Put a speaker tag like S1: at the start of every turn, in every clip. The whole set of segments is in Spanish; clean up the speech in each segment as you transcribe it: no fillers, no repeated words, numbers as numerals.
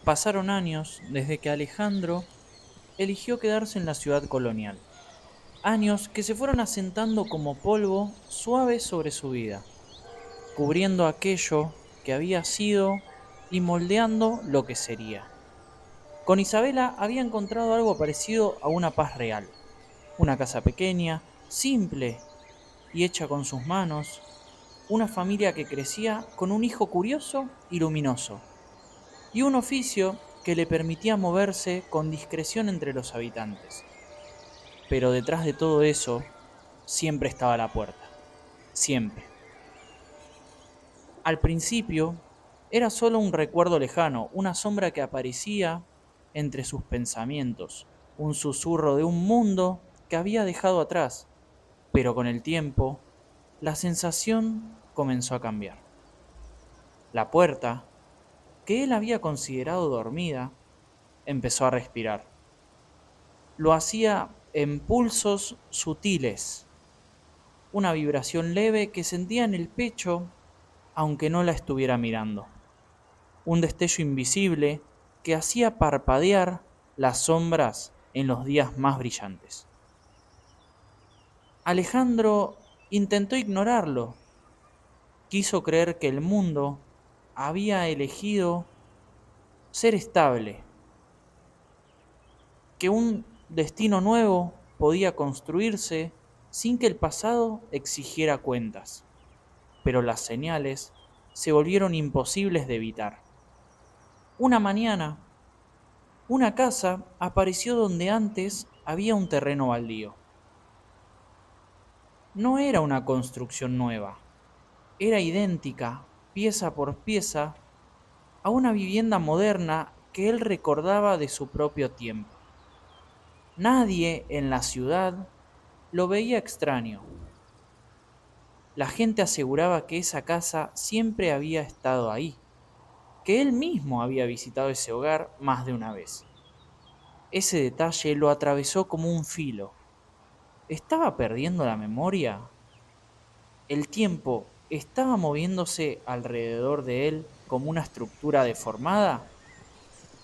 S1: Pasaron años desde que Alejandro eligió quedarse en la ciudad colonial. Años que se fueron asentando como polvo suave sobre su vida, cubriendo aquello que había sido y moldeando lo que sería. Con Isabela había encontrado algo parecido a una paz real. Una casa pequeña, simple y hecha con sus manos. Una familia que crecía con un hijo curioso y luminoso. Y un oficio que le permitía moverse con discreción entre los habitantes. Pero detrás de todo eso siempre estaba la puerta. Siempre. Al principio era solo un recuerdo lejano, una sombra que aparecía entre sus pensamientos, un susurro de un mundo que había dejado atrás. Pero con el tiempo, la sensación comenzó a cambiar. La puerta, que él había considerado dormida, empezó a respirar. Lo hacía en pulsos sutiles, una vibración leve que sentía en el pecho aunque no la estuviera mirando. Un destello invisible que hacía parpadear las sombras en los días más brillantes. Alejandro intentó ignorarlo. Quiso creer que el mundo había elegido ser estable, que un destino nuevo podía construirse sin que el pasado exigiera cuentas. Pero las señales se volvieron imposibles de evitar. Una mañana, una casa apareció donde antes había un terreno baldío. No era una construcción nueva, era idéntica, pieza por pieza, a una vivienda moderna que él recordaba de su propio tiempo. Nadie en la ciudad lo veía extraño. La gente aseguraba que esa casa siempre había estado ahí, que él mismo había visitado ese hogar más de una vez. Ese detalle lo atravesó como un filo. ¿Estaba perdiendo la memoria? ¿El tiempo estaba moviéndose alrededor de él como una estructura deformada?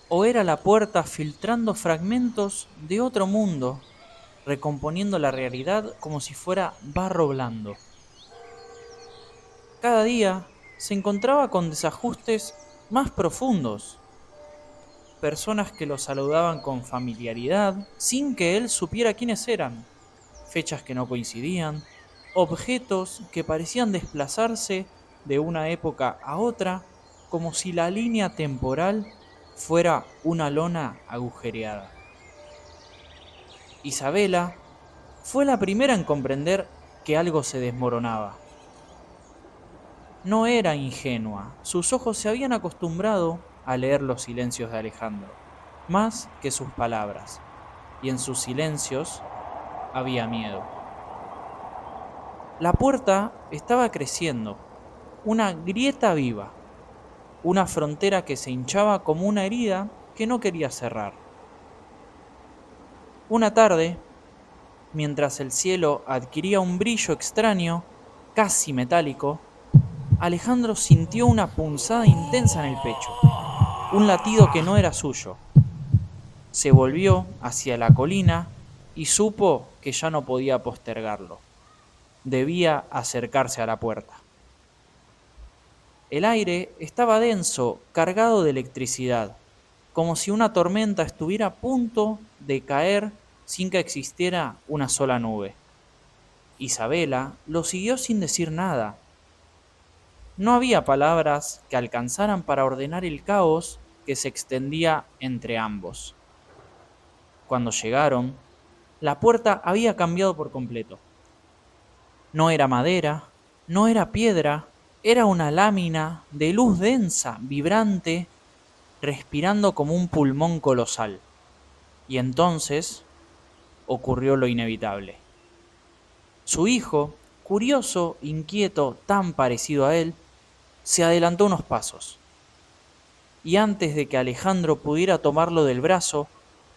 S1: ¿O era la puerta filtrando fragmentos de otro mundo, recomponiendo la realidad como si fuera barro blando? Cada día se encontraba con desajustes más profundos, personas que lo saludaban con familiaridad sin que él supiera quiénes eran, fechas que no coincidían, objetos que parecían desplazarse de una época a otra como si la línea temporal fuera una lona agujereada. Isabela fue la primera en comprender que algo se desmoronaba. No era ingenua, sus ojos se habían acostumbrado a leer los silencios de Alejandro, más que sus palabras, y en sus silencios había miedo. La puerta estaba creciendo, una grieta viva, una frontera que se hinchaba como una herida que no quería cerrar. Una tarde, mientras el cielo adquiría un brillo extraño, casi metálico, Alejandro sintió una punzada intensa en el pecho, un latido que no era suyo. Se volvió hacia la colina y supo que ya no podía postergarlo. Debía acercarse a la puerta. El aire estaba denso, cargado de electricidad, como si una tormenta estuviera a punto de caer sin que existiera una sola nube. Isabela lo siguió sin decir nada. No había palabras que alcanzaran para ordenar el caos que se extendía entre ambos. Cuando llegaron, la puerta había cambiado por completo. No era madera, no era piedra, era una lámina de luz densa, vibrante, respirando como un pulmón colosal. Y entonces ocurrió lo inevitable. Su hijo, curioso, inquieto, tan parecido a él, se adelantó unos pasos. Y antes de que Alejandro pudiera tomarlo del brazo,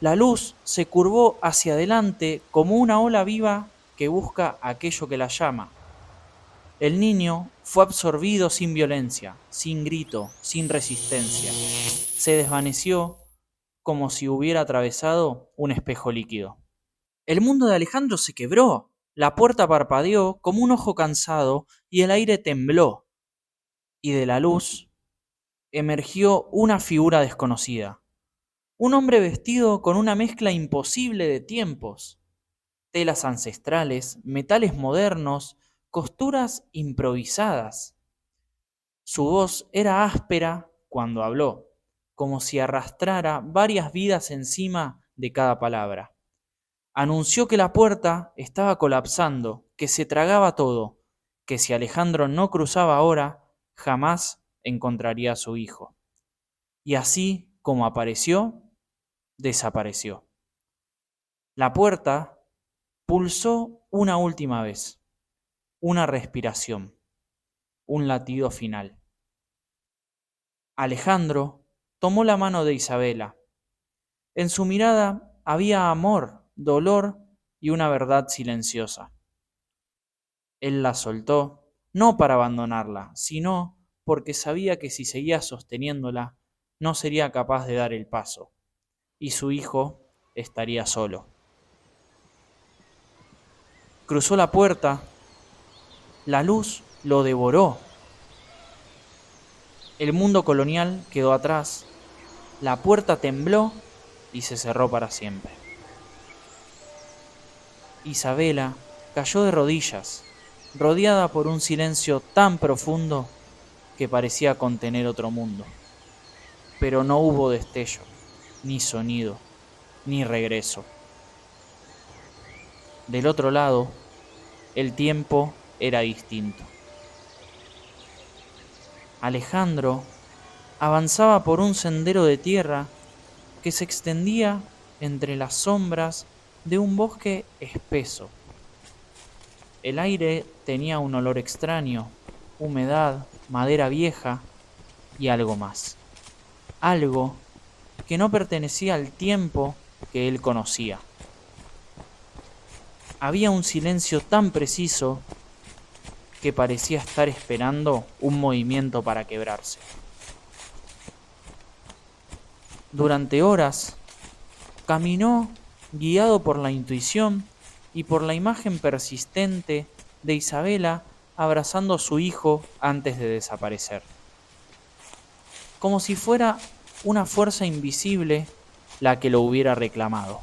S1: la luz se curvó hacia adelante como una ola viva que busca aquello que la llama. El niño fue absorbido sin violencia, sin grito, sin resistencia. Se desvaneció como si hubiera atravesado un espejo líquido. El mundo de Alejandro se quebró. La puerta parpadeó como un ojo cansado y el aire tembló. Y de la luz emergió una figura desconocida. Un hombre vestido con una mezcla imposible de tiempos. Telas ancestrales, metales modernos, costuras improvisadas. Su voz era áspera cuando habló, como si arrastrara varias vidas encima de cada palabra. Anunció que la puerta estaba colapsando, que se tragaba todo, que si Alejandro no cruzaba ahora, jamás encontraría a su hijo. Y así como apareció, desapareció. La puerta pulsó una última vez, una respiración, un latido final. Alejandro tomó la mano de Isabela. En su mirada había amor, dolor y una verdad silenciosa. Él la soltó, no para abandonarla, sino porque sabía que si seguía sosteniéndola, no sería capaz de dar el paso, y su hijo estaría solo. Cruzó la puerta, la luz lo devoró. El mundo colonial quedó atrás, la puerta tembló y se cerró para siempre. Isabela cayó de rodillas, rodeada por un silencio tan profundo que parecía contener otro mundo. Pero no hubo destello, ni sonido, ni regreso. Del otro lado, el tiempo era distinto. Alejandro avanzaba por un sendero de tierra que se extendía entre las sombras de un bosque espeso. El aire tenía un olor extraño, humedad, madera vieja y algo más. Algo que no pertenecía al tiempo que él conocía. Había un silencio tan preciso que parecía estar esperando un movimiento para quebrarse. Durante horas caminó guiado por la intuición y por la imagen persistente de Isabela abrazando a su hijo antes de desaparecer. Como si fuera una fuerza invisible la que lo hubiera reclamado.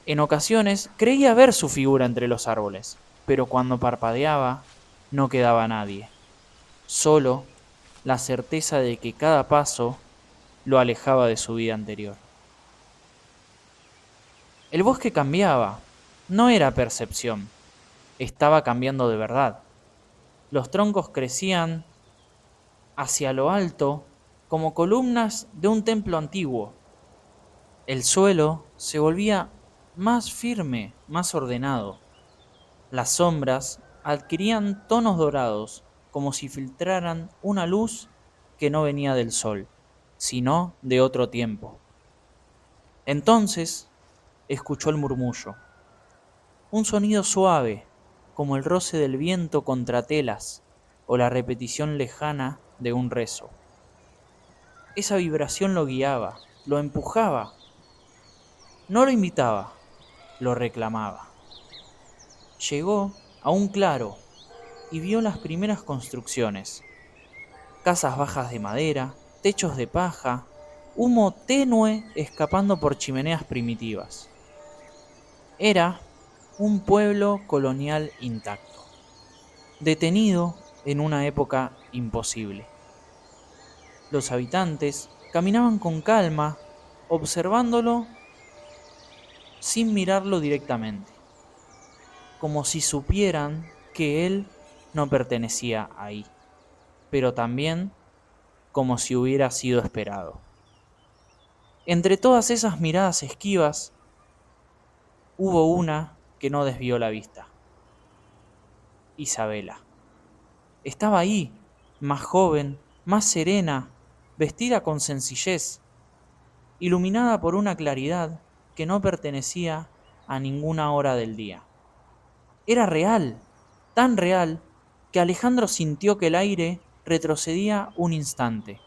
S1: En ocasiones creía ver su figura entre los árboles, pero cuando parpadeaba no quedaba nadie. Solo la certeza de que cada paso lo alejaba de su vida anterior. El bosque cambiaba, no era percepción, estaba cambiando de verdad. Los troncos crecían hacia lo alto como columnas de un templo antiguo. El suelo se volvía más firme, más ordenado. Las sombras adquirían tonos dorados, como si filtraran una luz que no venía del sol, sino de otro tiempo. Entonces escuchó el murmullo, un sonido suave, como el roce del viento contra telas o la repetición lejana de un rezo. Esa vibración lo guiaba, lo empujaba, no lo invitaba, lo reclamaba. Llegó a un claro y vio las primeras construcciones. Casas bajas de madera, techos de paja, humo tenue escapando por chimeneas primitivas. Era un pueblo colonial intacto, detenido en una época imposible. Los habitantes caminaban con calma, observándolo sin mirarlo directamente, como si supieran que él no pertenecía ahí, pero también como si hubiera sido esperado. Entre todas esas miradas esquivas, hubo una que no desvió la vista. Isabela. Estaba ahí, más joven, más serena, vestida con sencillez, iluminada por una claridad que no pertenecía a ninguna hora del día. Era real, tan real que Alejandro sintió que el aire retrocedía un instante,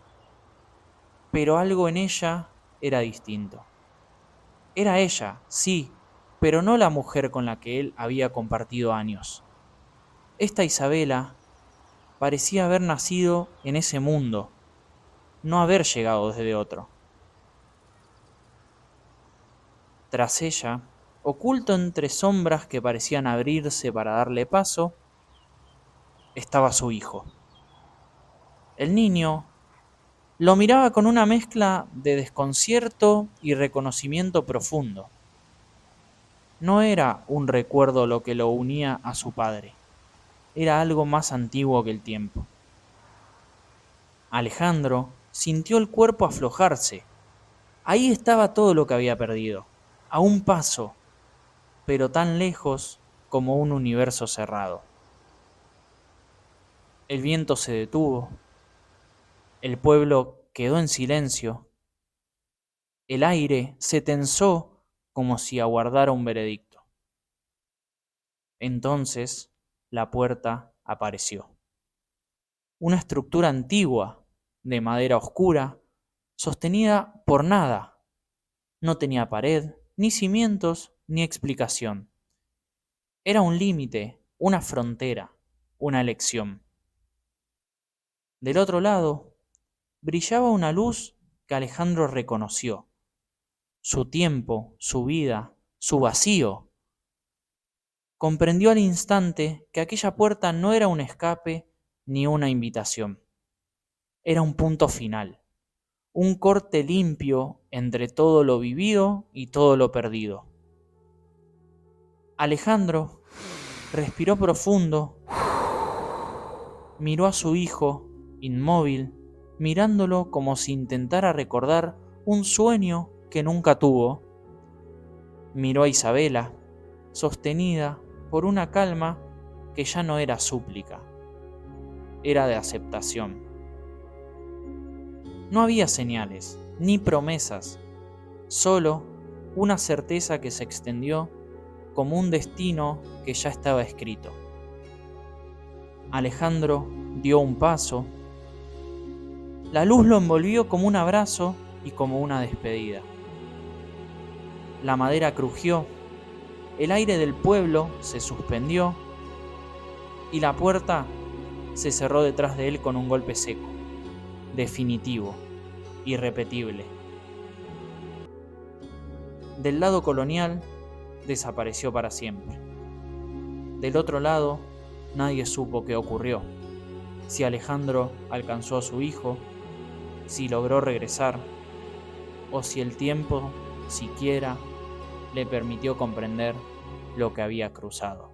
S1: pero algo en ella era distinto. Era ella, sí, pero no la mujer con la que él había compartido años. Esta Isabela parecía haber nacido en ese mundo, no haber llegado desde otro. Tras ella, oculto entre sombras que parecían abrirse para darle paso, estaba su hijo. El niño lo miraba con una mezcla de desconcierto y reconocimiento profundo. No era un recuerdo lo que lo unía a su padre, era algo más antiguo que el tiempo. Alejandro sintió el cuerpo aflojarse. Ahí estaba todo lo que había perdido, a un paso, pero tan lejos como un universo cerrado. El viento se detuvo, el pueblo quedó en silencio, el aire se tensó como si aguardara un veredicto. Entonces la puerta apareció. Una estructura antigua, de madera oscura, sostenida por nada. No tenía pared, ni cimientos, ni explicación. Era un límite, una frontera, una elección. Del otro lado, brillaba una luz que Alejandro reconoció. Su tiempo, su vida, su vacío. Comprendió al instante que aquella puerta no era un escape ni una invitación. Era un punto final, un corte limpio entre todo lo vivido y todo lo perdido. Alejandro respiró profundo, miró a su hijo, inmóvil, mirándolo como si intentara recordar un sueño que nunca tuvo. Miró a Isabela, sostenida por una calma que ya no era súplica, era de aceptación. No había señales, ni promesas, solo una certeza que se extendió como un destino que ya estaba escrito. Alejandro dio un paso. La luz lo envolvió como un abrazo y como una despedida. La madera crujió, el aire del pueblo se suspendió y la puerta se cerró detrás de él con un golpe seco, definitivo, irrepetible. Del lado colonial desapareció para siempre. Del otro lado, nadie supo qué ocurrió, si Alejandro alcanzó a su hijo, si logró regresar, o si el tiempo siquiera le permitió comprender lo que había cruzado.